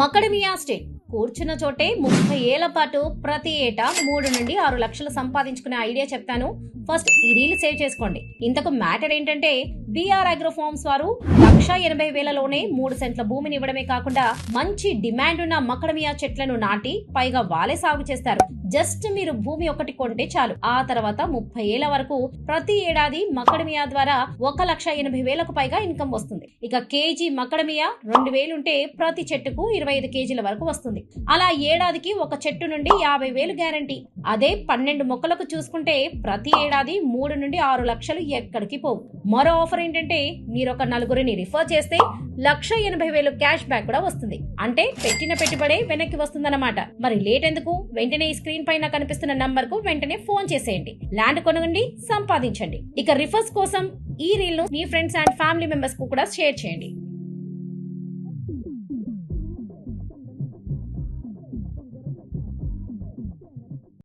మకడమియా state కూర్చున్న చోటే 30 ఏళ్ల పాటు ప్రతి ఏటా 3 నుండి 6 లక్షలు సంపాదించుకునే ఐడియా చెప్తాను. ఫస్ట్ ఈ రీల్ సేవ్ చేసుకోండి. ఇంతకు మ్యాటర్ ఏంటంటే బీఆర్ అగ్రో ఫార్మ్స్ వారు 1,80,000లోనే 3 సెంట్ల భూమిని ఇవ్వడమే కాకుండా మంచి డిమాండ్ ఉన్న మకడమియా చెట్లను నాటి పైగా వాలే సాగు చేస్తారు. జస్ట్ మీరు భూమి ఒకటి కొంటే చాలు. ఆ తర్వాత 30 ఏళ్ల వరకు ప్రతి ఏడాది మకడమియా ద్వారా 1,80,000కు పైగా ఇన్కమ్ వస్తుంది. ఇక కేజీ మకడమియా 2,000 ఉంటే ప్రతి చెట్టుకు 25 కేజీల వరకు వస్తుంది. అలా ఏడాదికి ఒక చెట్టు నుండి 50,000 గ్యారంటీ. అదే 12 మొక్కలకు చూసుకుంటే ప్రతి ఏడాది 3 నుండి 6 లక్షలు ఎక్కడికి పోవు. మరో ఆఫర్ ఏంటంటే మీరు ఒక నలుగురిని రిఫర్ చేస్తే 1,80,000 క్యాష్ బ్యాక్ కూడా వస్తుంది. అంటే పెట్టిన పెట్టుబడే వెనక్కి వస్తుందన్నమాట. మరి లేట్ ఎందుకు? వెంటనే ఈ స్క్రీన్ పైన కనిపిస్తున్న నంబర్ కు వెంటనే ఫోన్ చేసేయండి. ల్యాండ్ కొనండి, సంపాదించండి. ఇక రిఫర్స్ కోసం ఈ రీల్ ను మీ ఫ్రెండ్స్ అండ్ ఫ్యామిలీ మెంబర్స్ కు కూడా షేర్ చేయండి.